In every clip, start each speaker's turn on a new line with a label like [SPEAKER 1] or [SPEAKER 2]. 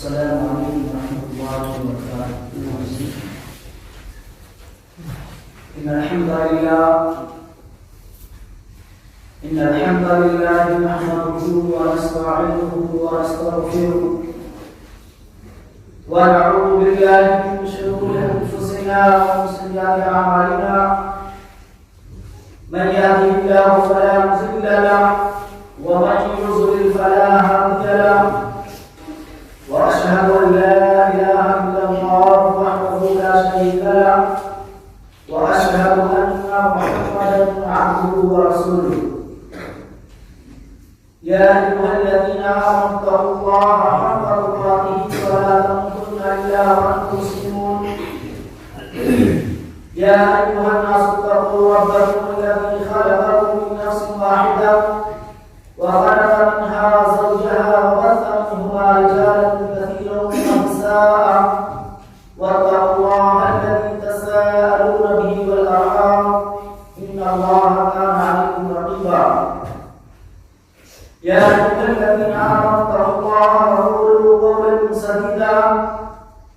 [SPEAKER 1] السلام عليكم ورحمة الله وبركاته. إن الحمد لله نحمده ونستعينه ونستغفره ونعوذ بالله من شرور أنفسنا ومن سيئات أعمالنا. من يهده الله فلا مضل له ومن يضلل فلا هادي له. وأشهد أن لا إله إلا الله وحده لا شريك له وأشهد أن محمدا عبده ورسوله. يا أيها الذين آمنوا اتقوا الله حق تقاته ولا تموتن إلا وأنتم مسلمون. يا أيها الناس اتقوا ربكم الذي خلقكم من نفس واحدة وخلق منها زوجها وبث منهما رجالا كثيرا ونساء واتقوا الله الذي تساءلون به والأرحام إن الله كان عليكم رقيبا. يا أيها الذين آمنوا اتقوا الله وقولوا قولا سديدا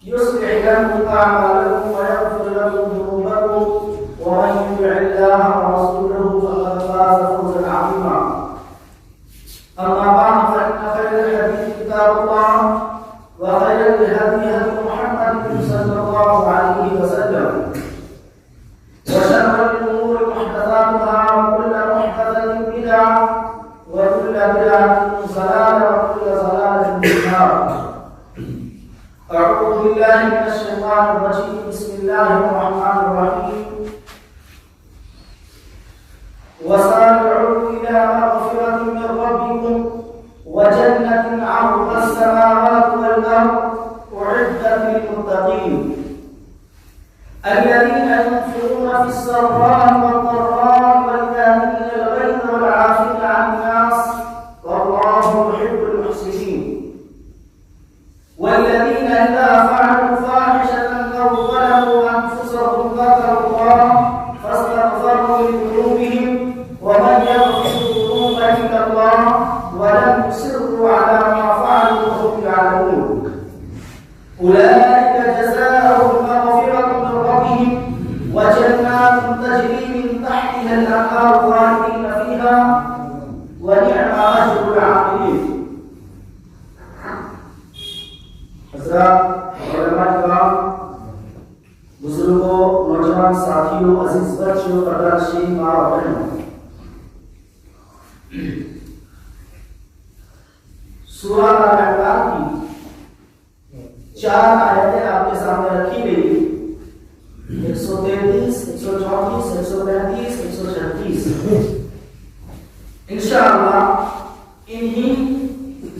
[SPEAKER 1] يصلح لكم أعمالكم ويغفر لكم ذنوبكم ومن يطع الله ورسوله فقد فاز فوزا عظيما. أما بعد فإن خير الحديث كتاب الله وخير الهدي هدي محمد صلى الله عليه وسلم وشر الأمور محدثاتها وكل محدثة بدعة وكل بدعة ضلالة وكل ضلالة في النار. أعوذ بالله من الشيطان الرجيم. بسم الله الرحمن الرحيم. وسارعوا إلى مغفرة من ربكم وجنة عرضها السماوات والأرض أعدت للمتقين الذين ينفقون في السراء والضراء والكاظمين الغيظ والعافين عن الناس والله يحب المحسنين. والذين إذا فعلوا فاحشة أو ظلموا أنفسهم ذكروا الله فاستغفروا لذنوبهم ومن يغفر الذنوب إلا الله ولم يصروا على ما فعلوا وهم يعلمون. أولئك جزاؤهم مغفرة من ربهم وجنات تجري من تحتها الأنهار خالدين فيها ونعم أجر العاملين. حضرات علماء کرام، بزرگوں، نوجوان ساتھیوں، عزیز بچوں، پردرشی ماں اور بہنوں، سورہ الانفال کی 4 آیتیں آپ کے سامنے رکھی گئی. 133, 134, 135, 136. انشاءاللہ انہی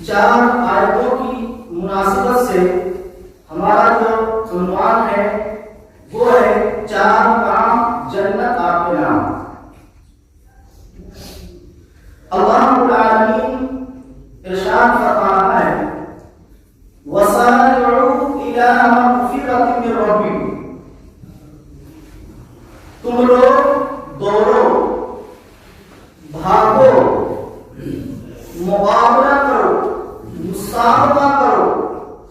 [SPEAKER 1] 4 آیتوں کی مناسبت سے ہمارا جو عنوان ہے وہ ہے 4 کام جنت آپ کے نام. اللہ رب العالمین ارشاد فرماتا ہے وَسَارِعُوا إِلَىٰ مَغْفِرَةٍ مِّن رَّبِّكُمْ. تم لوگ دوڑو، بھاگو، مقابلہ کرو، مسابقہ کرو،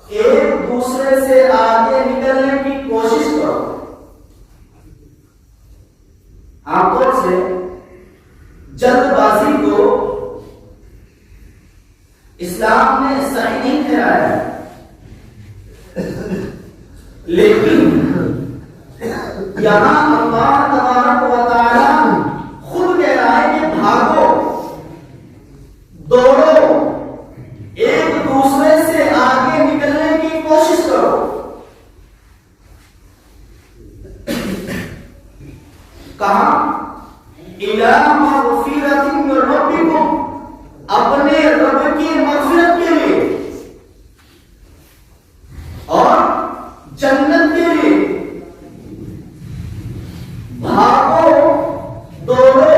[SPEAKER 1] ایک دوسرے سے آگے نکلنے کی کوشش کرو. عام طور سے جلد بازی کو اسلام نے صحیح نہیں ٹھہرایا ہے، لیکن یہاں اللہ تبارک و تعالی خود کہہ رہا ہے کہ بھاگو، دوڑو، ایک دوسرے سے آگے نکلنے کی کوشش کرو. کہاں؟ اِلَىٰ مَغْفِرَةٍ مِّن رَّبِّكُمْ، اپنے رب کی مغفرت کے لیے اور جنت کے لیے. بھاگو، دوڑو،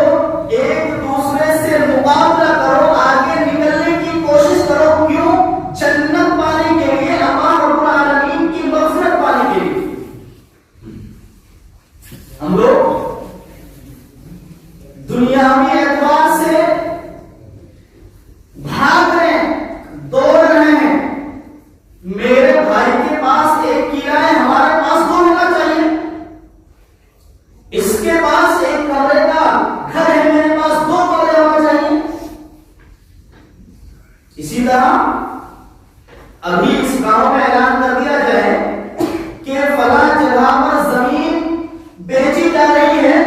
[SPEAKER 1] ایک دوسرے سے مقابلہ کرو، آگے نکلنے کی کوشش کرو. کیوں؟ جنت پانے کے لیے، اللہ رب العالمین کی مغفرت پانے کے لیے. ہم لوگ دنیا ابھی اس گاؤں میں اعلان کر دیا جائے کہ فلاں جگہ پر زمین بیچی جا رہی ہے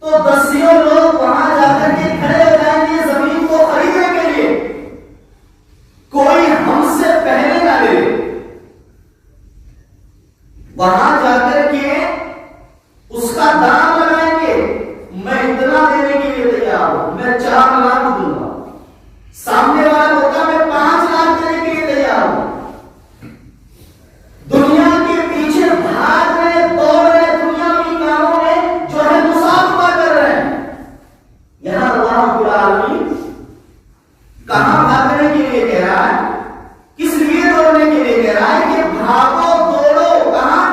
[SPEAKER 1] تو دسیوں لوگ وہاں جا کر کے کھڑے ہو جائیں گے زمین کو خریدنے کے لیے. کوئی ہم سے پہلے نہ لے. وہاں جا کر کے اس کا دام لگائیں گے. میں اتنا دینے کے لیے تیار ہوں, میں 4 لاکھ دوں گا. سامنے والا ہوتا میں 5 لاکھ دینے کے لیے تیار ہوں. دنیا کے پیچھے بھاگ رہے, دوڑ رہے, دنیا کی کاموں میں جو ہے مسابقہ کر رہے ہیں. یہاں اللہ رب العالمین کہاں بھاگنے کے لیے کہہ رہا ہے, کس لیے دوڑنے کے لیے کہہ رہا ہے کہ بھاگو دوڑو کہاں,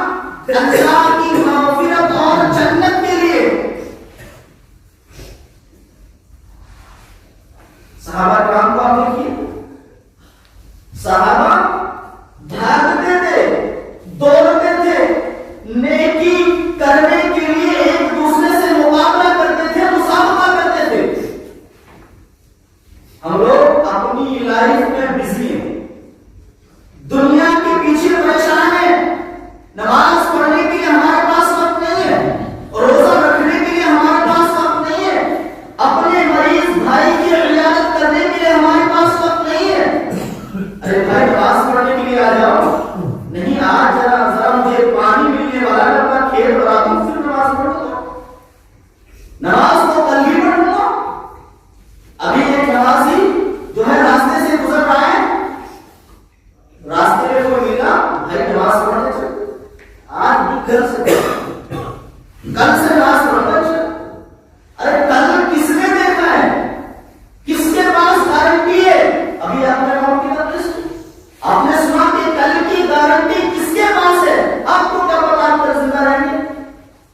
[SPEAKER 1] اللہ کی مغفرت اور جنت کے لیے. صحابہ کرام کو آپ دیکھیے, صحابہ بھاگتے تھے, دوڑتے تھے, نیکی کرنے کے لیے ایک دوسرے سے مقابلہ کرتے تھے, مسابقہ کرتے تھے. ہم لوگ اپنی لائف میں بزی ہیں, دنیا کے پیچھے پریشان ہیں. نماز پڑھنے کے لیے ہمارے پاس وقت نہیں ہے, روزہ رکھنے کے لیے ہمارے پاس وقت نہیں ہے, اپنے مریض بھائی کی عیادت کرنے کے لیے ہمارے پاس وقت نہیں ہے. ارے بھائی نماز پڑھنے کے لیے آ جاؤ. نہیں, آج ذرا مجھے پانی ملنے والا ہے, اپنا کھیت بڑھا دوں پھر نماز پڑھ دو. نماز تو کل ہی پڑھ لوں. ابھی ایک نمازی جو ہے راستے سے گزر رہا ہے, راستے میں کوئی ملا, بھائی نماز پڑھنے چل, آج بھی گھر سے کل سے نماز پڑھنے چل. ارے کل کس نے دیکھا ہے, کس کے پاس گارنٹی ہے؟ ابھی آپ نے نوٹ کیا آپ نے سنا کہ کل کی گارنٹی کس کے پاس ہے؟ آپ کو کیا پتا آپ کل زندہ رہیں گے؟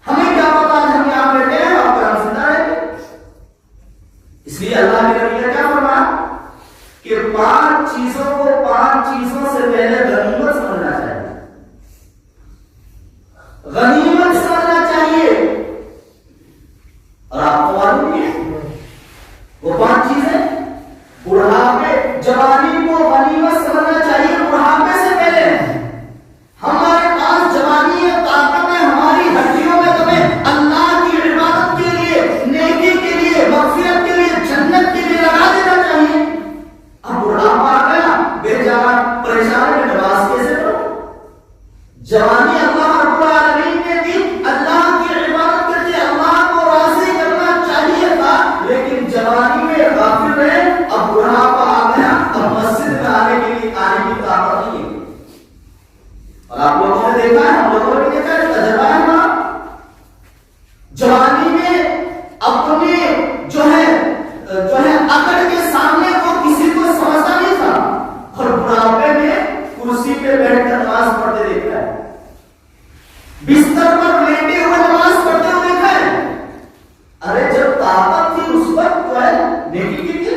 [SPEAKER 1] ہمیں کیا پتا آج ہم یہاں بیٹھے ہیں آپ کل زندہ رہیں گے؟ اس لیے اللہ نے نبی نے کیا فرمایا کہ 5 چیزوں کو 5 چیزوں سے پہلے غنیمت سمجھنا چاہیے. غنیمت سمجھنا چاہیے. اور آپ کو معلوم ہے وہ 5 چیزیں, بڑھاپے, جوانی کو غنیمت سمجھنا چاہیے بڑھاپے سے پہلے. ہمارے پاس جوانی ہے, طاقت ہے, ہماری ہڈیوں میں تمہیں اللہ کی عبادت کے لیے, نیکی کے لیے, مغفرت کے لیے, جنت کے لیے لگا دینا چاہیے. اب بڑھاپا آ گیا, بیچارہ پریشان ہے, نماز کیسے پڑھو؟ جوانی اللہ رب العالمین نے دی, اللہ کی عبادت کرتے اللہ کو راضی کرنا چاہیے تھا, لیکن جوانی میں غافل رہے. اب بڑھاپا آ گیا, اب مسجد میں آنے کی طاقت نہیں ہے. اور آپ لوگوں نے دیکھا ہے, ہم لوگوں نے دیکھا ہے, تجربہ ہے ہمارا. جوانی میں اپنے جو ہے اکڑ کے سامنے کو کسی کو سمجھتا نہیں تھا, اور بڑھاپے میں کرسی پہ بیٹھ کر نماز پڑھتے دیکھا ہے, بستر پر لیٹے ہوئے نماز پڑھتے ہوئے دیکھا ہے. ارے جب طاقت تھی اس وقت جو ہے نیکی کی تھی.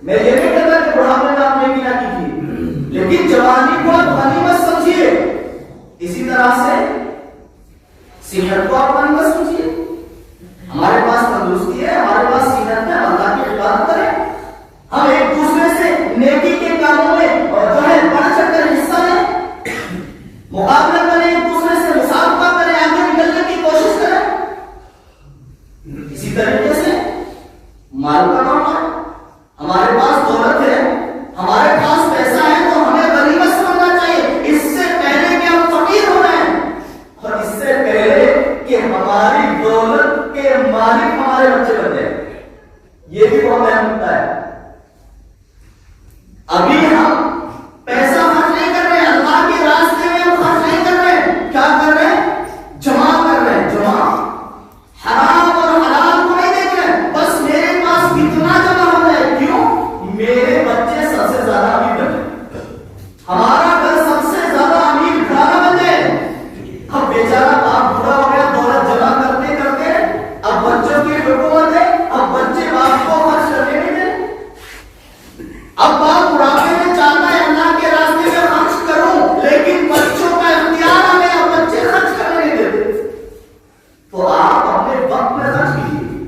[SPEAKER 1] میں یہ نہیں کہتا کہ بڑھاپے میں آپ نیکی نہ کی تھی, لیکن جوانی کو آپ غنیمت سمجھیے. اسی طرح سے صحت کو آپ غنیمت سمجھیے. ہمارے پاس تندرستی ہے, ہمارے پاس صحت ہے, اللہ کی عبادت کریں. ہم ایک دوسرے سے نیکی کے کاموں میں جو ہے بڑھ چڑھ کر حصہ لیں, مقابلہ کریں, ایک دوسرے سے مسابقہ کریں, آگے نکلنے کی کوشش کریں. اسی طریقے سے مال کا معاملہ, ہمارے پاس دولت ہے, ہمارے پاس پیسہ ہے, تو ہمیں غنیمت سمجھنا چاہیے. اس سے پہلے کہ ہم فقیر ہو رہے ہیں, اور اس سے پہلے کہ ہماری دولت کے مالک ہمارے بچے بن جائیں, یہ بھی بہت اہم ہوتا ہے. ابھی ہم پیسہ خرچ نہیں کر رہے, اللہ کے راستے میں ہم خرچ نہیں کر رہے. کیا کر رہے ہیں؟ جمع کر رہے ہیں. جمع حرام اور حلال کو نہیں دیکھ رہے, بس میرے پاس کتنا جمع ہو جائے. کیوں؟ میرے بچے سب سے زیادہ امیر بنے, ہمارا گھر سب سے زیادہ امیر گھرانہ بن جائے. اب بیچارہ باپ بوڑھا ہو گیا, دولت جمع کرتے کرتے, اب بچوں کی حکومت ہے, اب بچے باپ کو خرچ کرنے نہیں دیں. اب باپ بڑھاپے میں چاہتا ہے اللہ کے راستے میں خرچ کروں, لیکن بچوں کا اختیار آ گیا, بچے خرچ کرنے نہیں دیتے. تو آپ اپنے وقت میں خرچ کیجیے.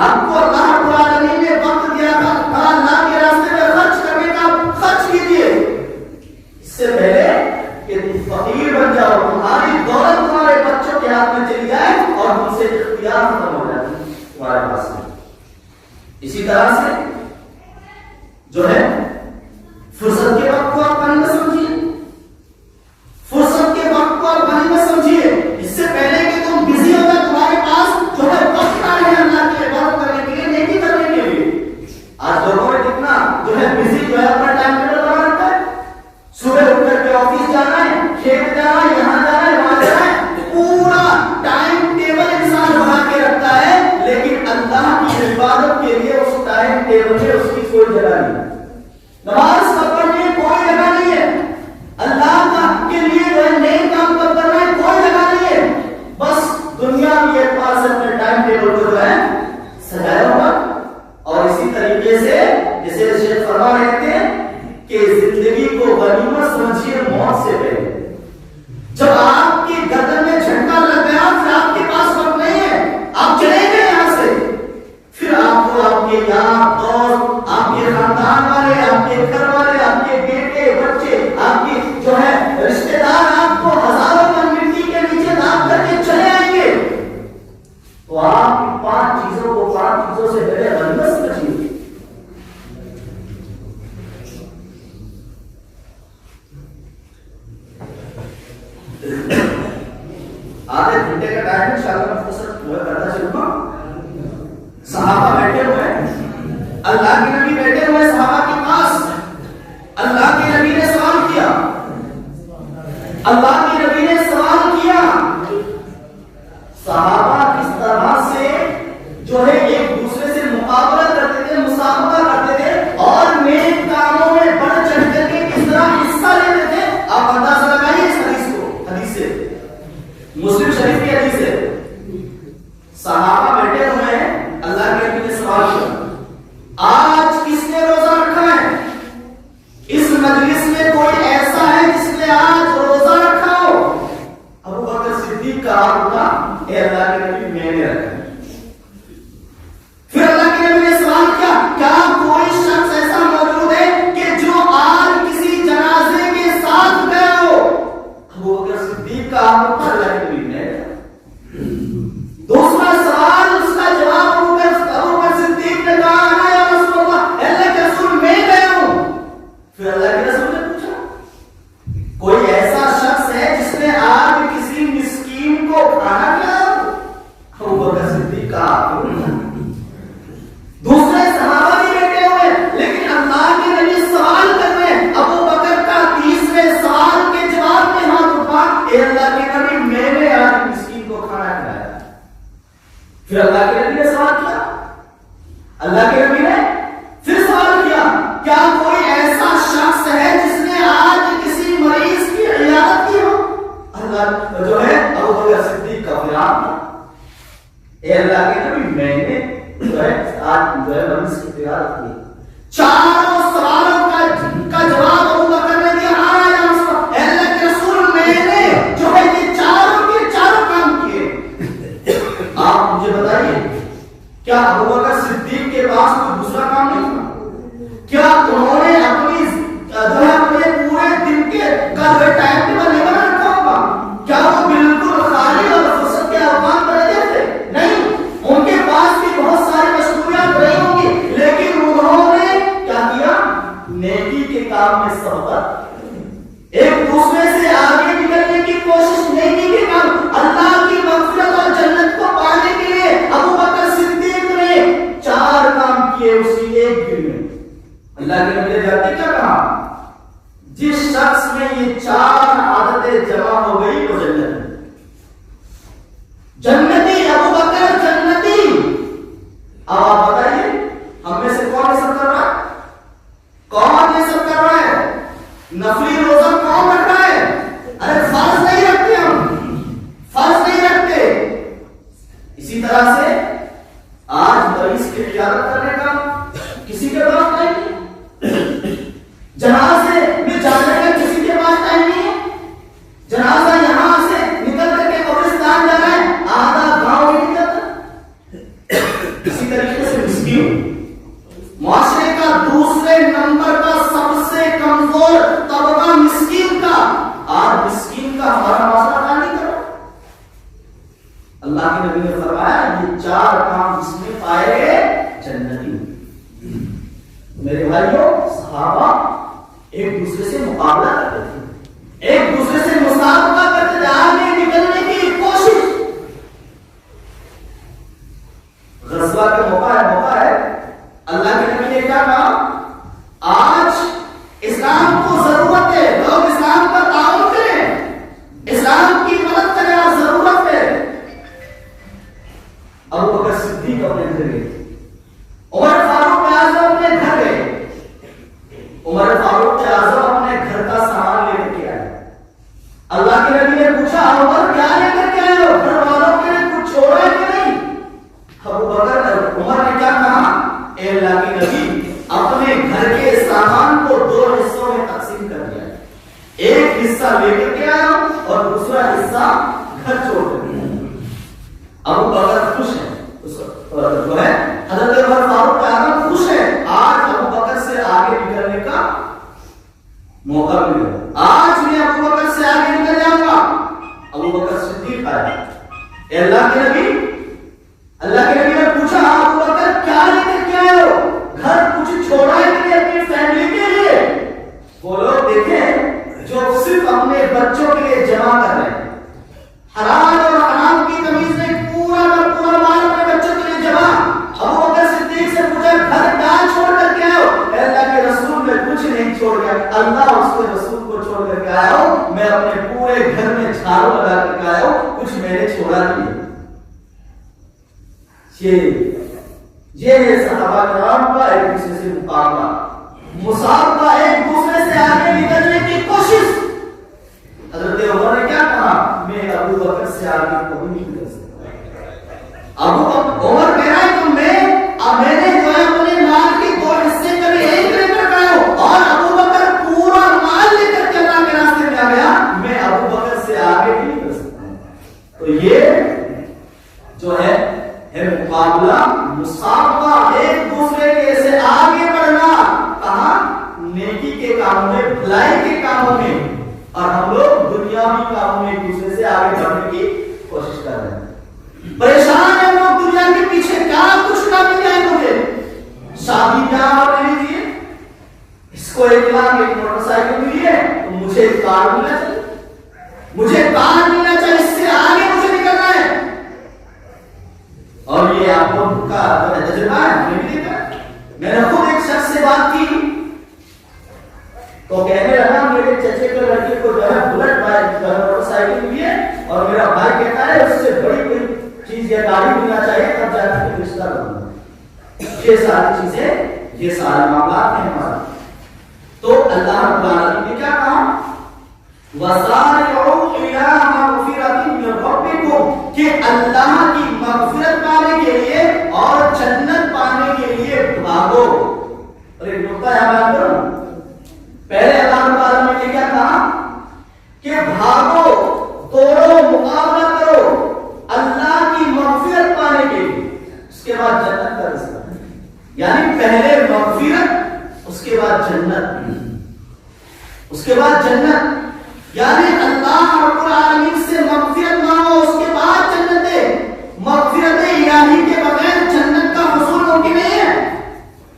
[SPEAKER 1] آپ کو اللہ رب العالمین نے وقت دیا تھا, اللہ کے راستے میں خرچ کرنے کا خرچ کیجیے. سے اختیار ختم ہو جاتی ہے تمہارے پاس میں. اسی طرح سے جو ہے فرصت کے وقت کو آپ غنیمت سمجھیے، فرصت کے وقت کو آپ غنیمت سمجھیے. اس سے پہلے کہ تم بزی ہو جائے تمہارے پاس جو ہے وقت آ ہے اللہ کی عبادت کرنے کے لیے، نیکی کرنے کے لیے. آج لوگوں نے کتنا جو ہے بزی جو ہے اپنا ٹائم ٹیبل بنا رکھا ہے. صبح اٹھ کر کے آفس جانا ہے، کھیت جانا ہے، یہاں جانا ہے، وہاں جانا ہے، پورا ٹائم ٹیبل انسان بنا کے رکھتا ہے، لیکن اللہ کی عبادت کے لیے اس ٹائم ٹیبل میں اس کی کوئی جگہ نہیں ہے. نماز پڑھنے کی کوئی جگہ نہیں ہے، اللہ کے لیے جو ہے نیک کام کرنا ہے کوئی جگہ نہیں ہے. بس دنیا کے اعتبار سے اپنے ٹائم ٹیبل کو جو ہے سجایا ہوگا. اور اسی طریقے سے جیسے شیخ فرما رہے تھے کہ زندگی کو غنیمت سمجھیے موت سے پہلے. جب آپ کی گردن میں جھنڈا لگ گیا پھر آپ کے پاس وقت نہیں ہے، آپ چلے گئے یہاں سے، پھر آپ کو آپ کے یار دوست، آپ کے خاندان والے، آپ کے گھر والے، آپ کے بیٹے بچے، آپ کی جو ہے رشتے دار آپ کو ہزاروں من مٹی کے نیچے داب کر کے چلے آئیں گے. تو آپ ان پانچ چیزوں سے پہلے غنیمت سمجھیے. آدھے گھنٹے کا ٹائم انشاءاللہ مختصر کرتا چلوں گا. صحابہ بیٹھے ہوئے ہیں، اللہ کے نبی بیٹھے ہوئے صحابہ کے پاس. اللہ کے نبی نے سوال کیا، اللہ کے نبی نے سوال کیا صحابہ کس طرح سے جو ہے ایک دوسرے سے مقابلہ کرتے تھے، مسابقہ کرتے تھے، اور نیک کاموں میں بڑھ چڑھ کر کے کس طرح حصہ لیتے تھے. آپ اندازہ لگائیے اس حدیث کو. حدیث سے مسلم شریف کی حدیث ہے. صحابہ بیٹھے ہوئے ہیں، اللہ کے نبی نے سوال کیا آج کس نے روزہ رکھا ہے؟ اس مجلس میں کوئی ایسا ہے جس نے آج روزہ رکھا ہو؟ ابو بکر صدیق کا ہاتھ اٹھا، اے اللہ کے نبی میں نے رکھا. پھر اللہ کے نبی نے سوال کیا کیا کوئی شخص ایسا موجود ہے کہ جو آج کسی جنازے کے ساتھ گیا ہو؟ ابو بکر صدیق کا ہاتھ اٹھا، اللہ کے نبی نے. دوسرا سوال، اس کا جواب ابو بکر صدیق نے کہا انا یا رسول اللہ، اللہ کے رسول میں گیا ہوں. پھر اللہ کے رسول نے پوچھا کوئی ایسا شخص ہے جس نے آج کسی مسکین کو کھانا کھلایا؟ ابو بکر صدیق کا ہاتھ اٹھا. دوسرے صحابہ بھی بیٹھے ہوئے لیکن اللہ کے نبی سوال کر رہے ہیں. ابو بکر کا تیسرے سوال کے جواب میں ہاتھ اٹھا، اے اللہ کے نبی میں نے آج مسکین کو کھانا کھلایا. پھر اللہ کے نبی نے سوال کیا، اللہ کے نبی نے پھر سوال کیا کیا کوئی ایسا شخص ہے جس نے آج کسی مریض کی عیادت کی ہو؟ اللہ جو ہے ابو بکر صدیق کا فرمان تھا، اے اللہ کے نبی میں نے جو ہے آج جو ہے مریض کی عیادت کی. چاروں سوالوں کا جواب ابو بکر نے دیا ہاں یا رسول اللہ کے رسول میں نے جو ہے یہ چاروں کے چاروں کام کیے. آپ مجھے بتائیے کیا ابو بکر صدیق کے پاس کوئی دوسرا کام نہیں تھا؟ کیا انہوں نے اپنی جو ہے اپنے پورے دن کے کا جو ٹائم ٹیبل نہیں بنا رکھا ہوگا؟ کیا وہ بالکل خالی اور فرصت کے اوقات پر رہتے تھے؟ نہیں، ان کے پاس بھی بہت ساری مشغولیات رہی ہوں گی، لیکن انہوں نے کیا کیا؟ نیکی کے کام میں سبقت، ایک دوسرے سے آگے نکلنے کی کوشش. نیکی کے کام، اللہ کی مغفرت اور جنت کو پانے کے لیے ابو بکر صدیق نے 4 کام کیے اسی ایک دن میں. اللہ کے نبی نے کیا کہا؟ جس شخص میں یہ 4 عادتیں جمع ہو گئی وہ جنتی. ابو بکر جنتی. اب آپ بتائیے ہم میں سے کون یہ سب کر رہا ہے؟ کون یہ سب کر رہا ہے؟ نفلی روزہ کون رکھ رہا ہے؟ ارے فرض نہیں رکھتے، ہم فرض نہیں رکھتے. اسی طرح سے آج مریض کی عیادت کرنے کا کسی کے پاس ٹائم نہیں، جنازے میں جانے کا کسی کے پاس ٹائم نہیں ہے. جنازہ یہاں سے نکل کر کے قبرستان جا رہا ہے، آدھا گاؤں نہیں نکلتا. اسی طریقے سے مسکین، معاشرے کا دوسرے نمبر کا سب سے کمزور طبقہ مسکین کا. آج مسکین کا ہمارا معاشرہ نہیں کر رہا. اللہ کے نبی نے فرمایا دوسرے سے مقابلہ کرتے تھے، ایک دوسرے سے مسابقہ کرتے تھے، آگے نکلنے کی کوشش۔ غزوہ کا موقع ہے، اللہ کے نبی نے کیا کہا؟ آج اسلام کو ضرورت ہے، لوگ اسلام کا تعاون کریں، اسلام کی مدد کریں، ضرورت ہے۔ ابو بکر صدیق اپنے گھر گئے، عمر فاروق اعظم اپنے گھر گئے، عمر فاروق اعظم اپنے گھر کا سامان لے کر کے آئے۔ اللہ کے نبی نے پوچھا عمر کیا لے کر کے آئے ہو؟ گھر والوں کے لیے کچھ چھوڑا ہے کہ نہیں؟ ابو بکر عمر نے کیا کہا؟ اے اللہ کے نبی، اپنے گھر کے سامان کو 2 حصوں میں تقسیم کر دیا ہے، ایک حصہ لے کر کے آیا اور دوسرا حصہ گھر چھوڑ کر گیا۔ ابو بکر خوش ہے، جو ہے حضرت عمر فاروق اعظم خوش ہے، آج ابو بکر سے آگے نکلنے کا موقع ملا، آج میں ابو بکر سے آگے نکل جاؤں گا۔ ابو بکر صدیق آیا، اے اللہ کے نبی نے پوچھا ابو بکر کیا لے کر کے آئے ہو؟ گھر کچھ چھوڑا ہے کہ نہیں اپنی فیملی کے لیے؟ وہ لوگ دیکھیں جو صرف اپنے بچوں کے لیے جمع کر رہے ہیں، حلال اور حرام کی تمیز میں پورا کا پورا مال اپنے بچوں کے لیے جمع۔ ابو بکر صدیق سے پوچھا گھر کیا چھوڑ کر کے آئے ہو؟ اے اللہ کے رسول میں کچھ نہیں چھوڑ گیا، اللہ اس کے رسول کو چھوڑ کر کے آیا ہوں، میں اپنے پورے گھر میں جھاڑو لگا کر کے آیا ہوں، کچھ میں نے چھوڑا نہیں۔ یہ صحابہ کرام کا ایک دوسرے سے مقابلہ، مسابقہ، ایک دوسرے سے آگے نکلنے کی کوشش۔ حضرت عمر نے کیا کہا؟ میں ابو بکر سے آگے کبھی نہیں نکل سکتا۔ عمر کہہ رہا ہے کہ میں نے جو ہے اپنے مال کے 2 حصے کبھی ایک لے کر گیا ہوں، اور ابو بکر پورا مال لے کر کے اللہ کے راستے میں آ گیا، میں ابو بکر سے آگے نہیں نکل سکتا۔ تو یہ جو ہے مقابلہ، مسابقہ، ایک دوسرے کے سے آگے بڑھنا، کہاں؟ نیکی کے کاموں میں، بھلائی کے کاموں میں، اور ہم لوگ دنیاوی کاموں میں ایک دوسرے سے آگے بڑھنے کی کوشش کر رہے ہیں۔ پریشان ہیں لوگ دنیا کے پیچھے، کیا کچھ نہ مل جائے مجھے، شادی بیاہ لے لیجیے، اس کو 1 لاکھ ایک موٹر سائیکل ملی ہے تو مجھے کار ملنا چاہیے، مجھے کار ملنا چاہیے، اس سے آگے مجھے نکلنا ہے۔ اور یہ آپ لوگ کا تجربہ ہے، میں نے خود ایک شخص سے بات کی تو کہنے لگا میرے چچے کے لڑکے کو جو ہے بلٹ بائک موٹر سائیکل ملی ہے، اور میرا بھائی کہتا ہے اس سے بڑی کوئی چیز یا گاڑی ملنا چاہیے تب جا کر رشتہ کروں گا۔ یہ ساری چیزیں، یہ سارے معاملات ہیں ہمارے۔ تو اللہ رب العالمین نے کیا کہا؟ وَسَارِعُوا إِلَىٰ مَغْفِرَةٍ مِّن رَّبِّكُمْ، کہ اللہ کی مغفرت پانے کے لیے اور جنت پانے کے لیے بھاگو۔ اور ایک نقطہ یاد کرو، پہلے اللہ رب العالمین نے کیا کہا کہ بھاگو، توڑو، مقابلہ کرو اللہ کی مغفرت پانے کے لیے، اس کے بعد جنت کا رزق، یعنی پہلے مغفرت، اس کے بعد جنت، اس کے بعد جنت، یعنی اللہ رب العالمین سے مغفرت مانگو، اس کے بعد جنت ہے۔ مغفرت الہی کے بغیر جنت کا حصول ممکن نہیں ہے۔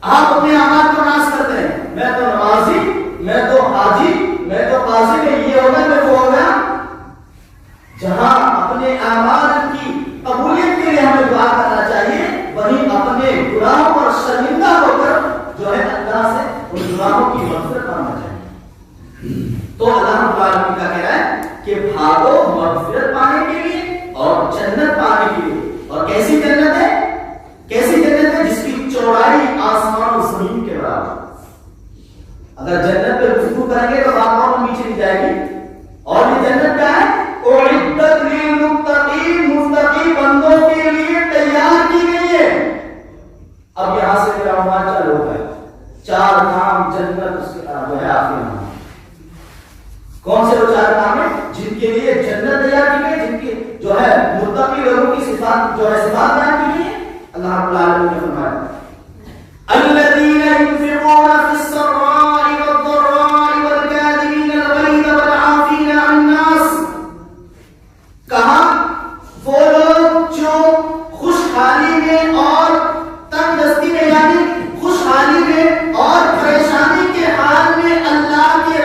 [SPEAKER 1] آپ اپنے اعمال کو ناز کرتے ہیں، میں تو نمازی، میں تو حاجی، میں تو قاضی، میں یہ ہو گیا، میں وہ ہو گیا۔ جہاں اپنے اعمال کی قبولیت کے لیے ہمیں دعا کرنا چاہیے، وہیں اپنے گناہوں پر شرمندہ ہو کر جو ہے اللہ سے ان گناہوں کی مغفرت مانگنا چاہیے۔ تو اللہ رب العالمین کا کہہ رہا ہے کہ بھاگو مغفرت پانے کے لیے اور جنت پانے کے لیے۔ اور کیسی جنت ہے؟ کیسی جنت ہے؟ جس کی چوڑائی آسمان و زمین کے برابر۔ اگر جنت پہ گفتگو کریں گے تو بات اور نیچے نہیں جائے گی۔ اور یہ جنت کیا ہے؟ اعدت للمتقین، متقی بندوں کے لیے تیار کی گئی ہے۔ اب یہاں سے میرا عنوان چالو ہوتا ہے، 4 کام جنت اس کے جو ہے آپ کے نام۔ کون سے وہ 4 کام ہیں جن کے لیے جنت تیار کی گئی، جن کی جو ہے متقی لوگوں کی صفات جو ہے صفات بیان کی گئی؟ اللہ رب العالمین نے فرمایا الذین ينفقون فی السراء والضراء والکاظمین الغیظ والعافین عن الناس۔ کہا وہ لوگ جو خوشحالی میں اور تنگ دستی میں، یعنی خوشحالی میں اور پریشانی کے حال میں اللہ کے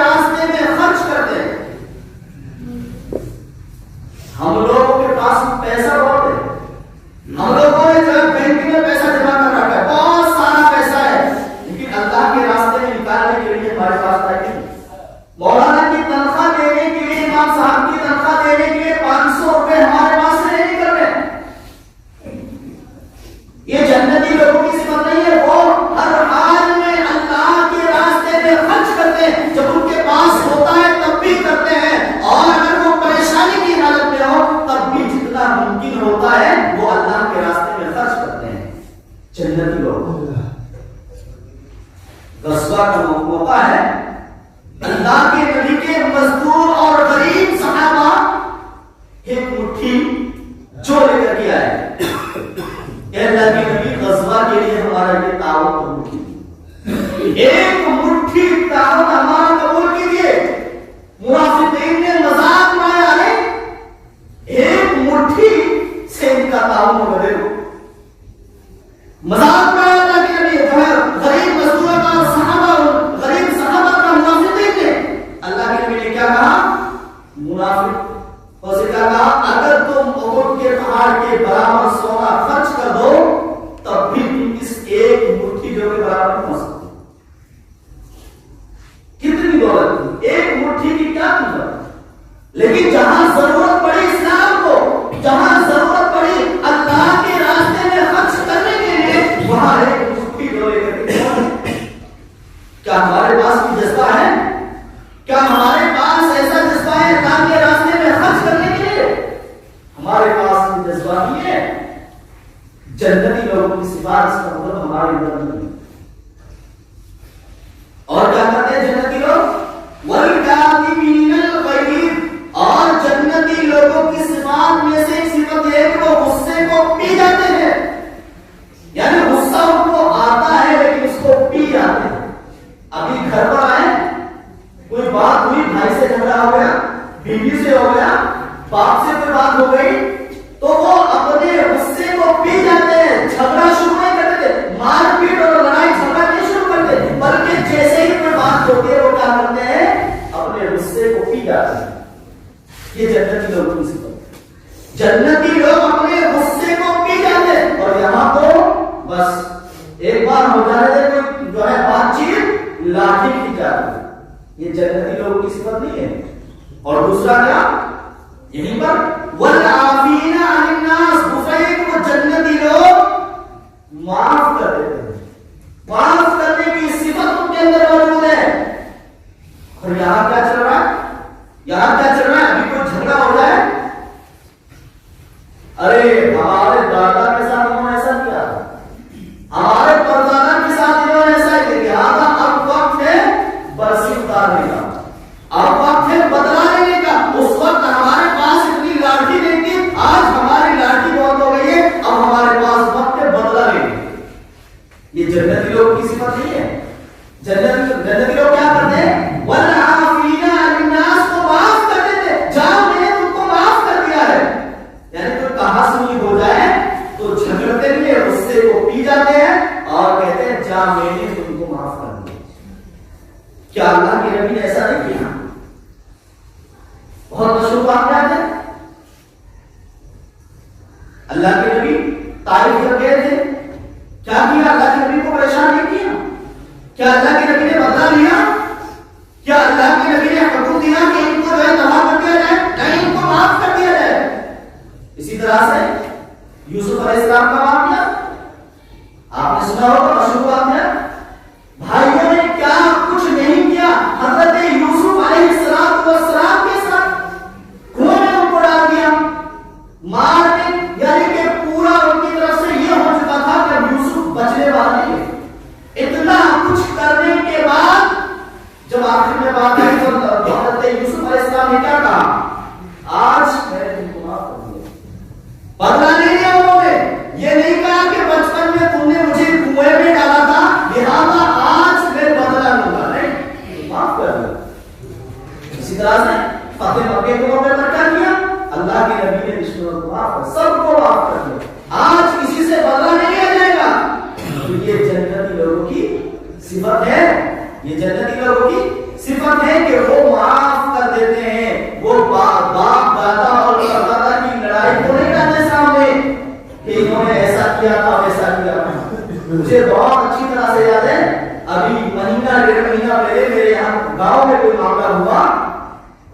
[SPEAKER 1] لیے کیا کہا؟ منافق. اور اسے کیا کہا؟ اگر تم احد کے پہاڑ کے برابر سونا خرچ کر دو تب بھی تم اس ایک مٹھی جو کے برابر نہیں ہو سکتے. کتنی دولت تھی، ایک مٹھی کی کیا قیمت. لیکن جہاں ضرورت پڑی اسلام کو، جہاں ضرورت پڑی اللہ کے راستے میں خرچ کرنے کے لیے، وہاں ایک مٹھی ڈولے کرتے. کیا ہمارے پاس بھی جذبہ ہے؟ کیا ہمارے پاس ایسا جذبہ ہے اللہ کے راستے میں خرچ کرنے کے لیے؟ ہمارے پاس بھی جذبہ نہیں ہے. جنتی لوگوں کی صفات کا مطلب ہمارے اندر نہیں. اور کیا کرتے ہیں جنتی لوگ؟ والکاظمین الغیظ. اور جنتی لوگوں کی صفات میں سے ایک صفت یہ ہے کہ وہ غصے کو پی جاتے ہیں. یعنی غصہ ان کو آتا ہے لیکن اس کو پی جاتے ہیں. ابھی گھر پر آئے، کوئی بات ہوئی، بھائی سے جھگڑا ہو گیا، بیوی سے ہو گیا، باپ سے کوئی بات ہو گئی، تو وہ اپنے غصے کو پی جاتے ہیں. جھگڑا شروع نہیں کرتے تھے، مار پیٹ اور لڑائی جھگڑا نہیں شروع کرتے، بلکہ جیسے ہی کوئی بات ہوتی ہے وہ کیا کرتے ہیں؟ اپنے غصے کو پی جاتے ہیں. یہ جنتی لوگوں کی صفت. جنتی لوگ اپنے غصے کو پی جاتے ہیں. اور یہاں تو بس ایک بار ہو جانے دے کوئی جو ہے بات چیت لاٹھی کھینچ جاتی ہے. یہ جنتی لوگوں کی صفت نہیں ہے. اور دوسرا کیا؟ یہیں پر والعافین عن الناس. وہ جنتی لوگ معاف کر دیتے ہیں. معاف کرنے کی صفت ان کے اندر موجود ہے. اور یہاں کیا چل رہا ہے؟ یہاں کیا چل رہا ہے؟ ابھی کوئی جھگڑا ہو جائے، ارے ہمارے دادا کے ساتھ انہوں نے ایسا کیا، ہمارے پردادا کے ساتھ انہوں نے ایسا کیا. لہٰذا اب وقت ہے برسی اتارنے کا، اب وقت ہے بدلا لینے کا. اس وقت ہمارے پاس اتنی لاٹھی نہیں تھی، آج ہماری لاٹھی بہت ہو گئی ہے، اب ہمارے پاس وقت ہے بدلا لینے. یہ جنتی لوگوں کی صفت نہیں ہے. جنتی لوگ کیا کرتے ہیں؟ والعافین عن الناس. کو معاف کر دیتے. جاؤ میں نے تم کو معاف کر دیا ہے. یعنی کوئی کہاسنی ہو جائے تو جھگڑتے نہیں، غصے کو پی جاتے ہیں اور کہتے ہیں جا میں نے تم کو معاف کر دیا. کیا اللہ کے نبی نے ایسا نہیں کیا؟ بہت مشہور واقعات ہے. اللہ کے نبی طائف کر گئے تھے، کیا کیا؟ اللہ کے نبی کو پریشان نہیں کیا. کیا اللہ کے نبی نے بدلا لیا؟ کیا اللہ کے نبی نے حکم دیا کہ ان کو جو ہے تباہ کر دیا جائے؟ نہیں، ان کو معاف کر دیا جائے. اسی طرح سے یوسف علیہ السلام کا واقعہ آپ نے سنا ہوگا، مشہور واقعہ. بھائیوں نے کیا کچھ نہیں کیا حضرت یوسف علیہ السلام کے ساتھ. کنویں میں ان کو ڈال دیا، مارنے. یعنی کہ پورا ان کی طرف سے یہ ہو چکا تھا کہ یوسف بچنے والے نہیں. اتنا کچھ کرنے کے بعد جب آخر میں بات آئی تو حضرت یوسف علیہ السلام نے کیا کہا؟ آج میں نے تم کو معاف کر دیا. بدلا نہیں لیا انہوں نے. یہ نہیں کہا کہ بچپن میں تم نے مجھے کنویں میں ڈالا تھا لہذا آج میں بدلا لوں گا. نہیں، معاف کر دیا. اسی طرح سے فتح مکے کے موقع پر کیا کیا؟ اللہ کے نبی نے دشمنوں کو معاف کر، سب کو معاف کر دیا. آج کسی سے بدلا نہیں لیا جائے گا. تو یہ جنتی لوگوں کی صفت ہے. یہ جنتی لوگوں کی صفت ہے کہ وہ معاف کر دیتے ہیں. وہ باپ دادا اور پردادا کی لڑائی کو نہیں لاتے سامنے کہ انہوں نے ایسا کیا تھا ویسا کیا تھا. مجھے بہت اچھی طرح سے یاد ہے، ابھی مہینہ ڈیڑھ مہینہ پہلے میرے یہاں گاؤں میں کوئی معاملہ ہوا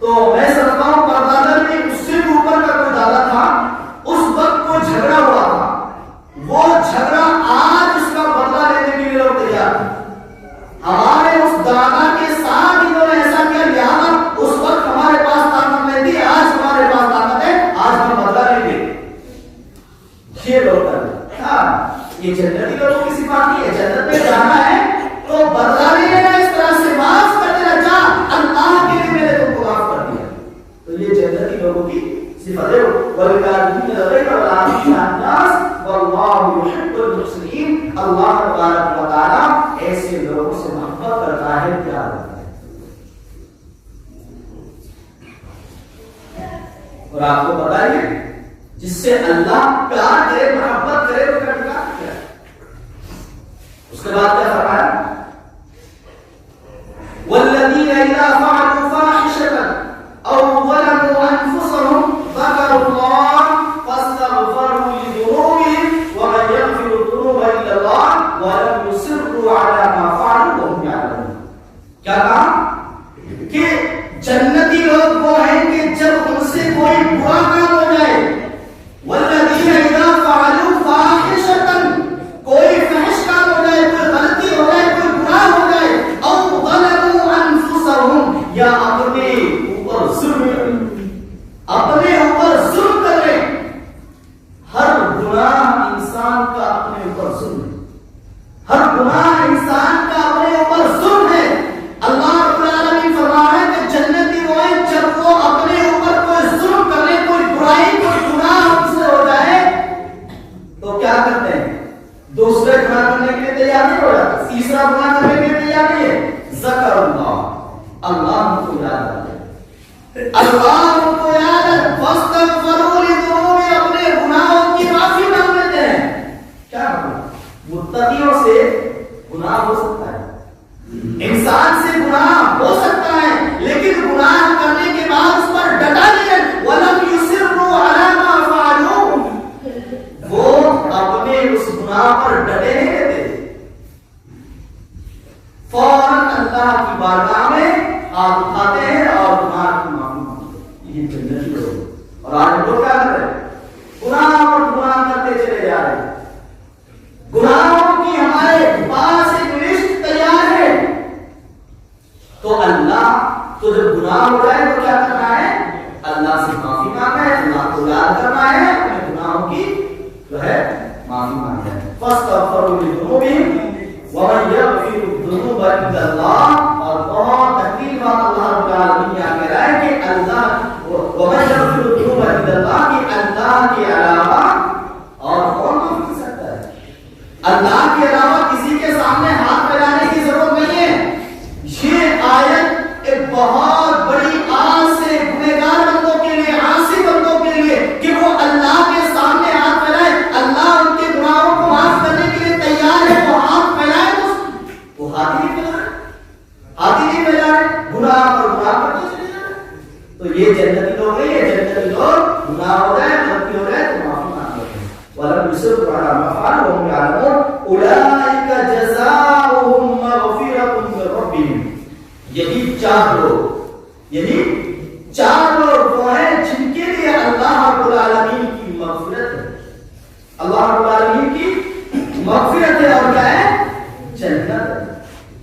[SPEAKER 1] تو میں سمجھتا ہوں پردادا میں اس سے بھی اوپر کا کوئی دادا تھا. اس وقت کوئی جھگڑا ہوا تھا، وہ جھگڑا آج اس کا بدلا لینے کے لیے لوگ تیار ہیں. ہمارے اس دادا کے ساتھ انہوں نے ایسا کیا، لہٰذا اس وقت ہمارے پاس طاقت نہیں تھی، آج ہمارے پاس طاقت ہے، آج ہم بدلا لیں گے. یہ لوگ یہ جنتی لوگوں کی صفات نہیں ہے. جنت میں جانا ہے تو بدلا نہیں لینا، اس طرح سے معاف کر دینا. جا اللہ کے لیے میں نے تم کو معاف کر دیا. تو یہ جنتی لوگوں کی صفت ہے. والکاظمین الغیظ والعافین عن الناس واللہ یحب المحسنین. اللہ تبارک و تعالی ایسے لوگوں سے محبت کرتا ہے، پیار کرتا ہے. اور آپ کو پتا ہے جس سے اللہ پیار کرے، محبت کرے تو کیا اس کے بعد کیا فرمایا؟ والذین اذا فعلوا فاحشة او ظلموا انفسهم ذکروا اللہ فاستغفروا لذنوبهم ومن یغفر الذنوب الا اللہ ولم یصروا علی ما فعلوا وهم یعلمون. کیا کہا کہ جنتی لوگ وہ ہیں کہ جب ان سے کوئی برا کام ہو جائے، والذین اذا فعلوا فاحشة، کوئی فحش کام ہو جائے، کوئی غلطی ہو جائے، کوئی گناہ ہو جائے، او ظلموا انفسهم، یا اپنے اوپر ظلم کریں، اپنے اوپر ظلم کریں. ہر گناہ انسان کا اپنے اوپر ظلم ہے، ہر گناہ انسان کا اپنے اوپر ظلم ہے. اللہ رب العالمین فرمایا کہ جنتی وہ ہیں جب وہ اپنے اوپر کوئی ظلم کرنے، کوئی برائی، کوئی گناہ ان سے ہو جائے تو کیا کرتے ہیں؟ دوسرے گناہ کرنے کے لیے تیار نہیں ہو جاتا، تیسرا گناہ کرنے کے لیے تیار نہیں ہے. ذکر اللہ، اللہ ان کو یاد رکھے، اللہ ان کو یاد رکھے. فاستغفروا لذنوبهم، اپنے گناہوں کی معافی مانگ لیتے ہیں. کیا متقیوں سے گناہ ہو سکتا ہے، انسان سے گناہ ہو سکتا ہے، لیکن گناہ کرنے کے بعد اس پر ڈٹا نہیں، وَلَمْ يُصِرُّوا عَلَىٰ مَا فَعَلُوا، وہ اپنے اس گناہ پر ڈٹے نہیں رہتے، فوراً اللہ کی بارگاہ میں ہاتھ اٹھاتے ہیں اور گناہ کی معافی مانگتے ہیں. یہ جنتی لوگ. اور آج لوگ کیا کر رہے ہیں؟ گناہ اور گناہ کرتے چلے جا رہے ہیں. گناہوں کی ہمارے پاس ایک لسٹ تیار ہے، تو اللہ تو جب گناہ ہو جائے تو کیا کرنا ہے؟ اللہ سے معافی مانگنا ہے، اللہ کو یاد کرنا ہے، اپنے گناہوں کی جو ہے معافی مانگنا ہے. فاستغفروا لذنوبهم ومن یغفر الذنوب الا اللہ. اور بہت تحقیق بات اللہ رب العالمین یہاں کہہ رہا ہے کہ اللہ ومن یغفر الذنوب الا اللہ، کہ اللہ کے علاوہ اور کون معاف کر سکتا ہے؟ اللہ کے علاوہ کسی کے سامنے ہاتھ پھیلانے کی ضرورت نہیں ہے. یہ آیت ایک بہت بڑی آس ہے گنہگار بندوں کے لیے، عاصی بندوں کے لیے، کہ وہ اللہ کے سامنے ہاتھ پھیلائے. اللہ ان کے گناہوں کو معاف کرنے کے لیے تیار ہے. وہ ہاتھ پھیلائے تو وہ ہاتھ ہی پھیلا رہے، ہاتھ ہی نہیں پھیلا رہے، گناہ پر گناہ کرتے چلے جا رہے. تو یہ جنتی لوگ ہیں، یہ جنتی لوگ گناہ ہو جائے، غلطی ہو جائے تو معافی مانگتے ہیں. وَلَمْ يُصِرُّوا عَلَىٰ مَا فَعَلُوا وَهُمْ يَعْلَمُونَ أُولَٰئِكَ جَزَاؤُهُم مَّغْفِرَةٌ مِّن رَّبِّهِمْ. یہی چار لوگ وہ ہیں جن کے لیے اللہ رب العالمین کی مغفرت ہے. اللہ رب العالمین کی مغفرت ہے اور کیا ہے؟ جنت ہے.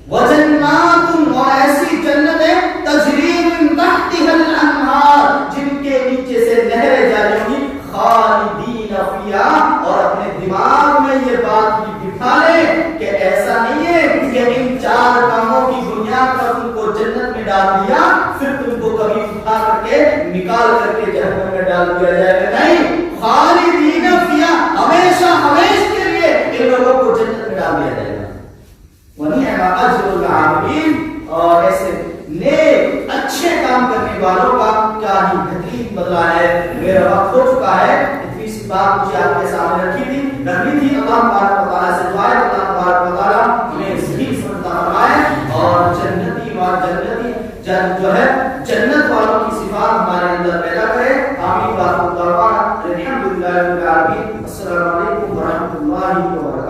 [SPEAKER 1] وَجَنَّاتٌ، اور ایسی جنت ہے تجری من تحتها الانہار، جن کے نیچے سے نہریں جاری ہوں گی، خالدین فیہا. اور اپنے دماغ میں یہ بات بھی بٹھا لیں کہ ایسا نہیں ہے کہ ان چار کاموں کی بنیاد پر تم کو جنت میں ڈال دیا پھر تم کو کبھی اٹھا کر کے نکال کر کے جہنم میں ڈال دیا جائے گا. نہیں، خالدین فیہا، ہمیشہ ہمیشہ کے لیے ان لوگوں کو جنت میں ڈال دیا جائے گا. وَنِعْمَ أَجْرُ الْعَامِلِينَ، اور ایسے نیک اچھے کام کرنے والوں کا کیا ہی بہترین بدلہ ہے. میرا وقت ہو چکا ہے، اتنی سی بات مجھے آپ کے سامنے رکھی تھی. اللہ تبارک و تعالیٰ سے دعا ہے کہ اللہ تبارک و تعالیٰ ہمیں صحیح سمجھتا فرمائے اور جنتی جو ہے جنت والوں کی صفات ہمارے اندر پیدا کرے. آمین. الحمدللہ رب العالمین. السلام علیکم ورحمۃ اللہ وبرکاتہ.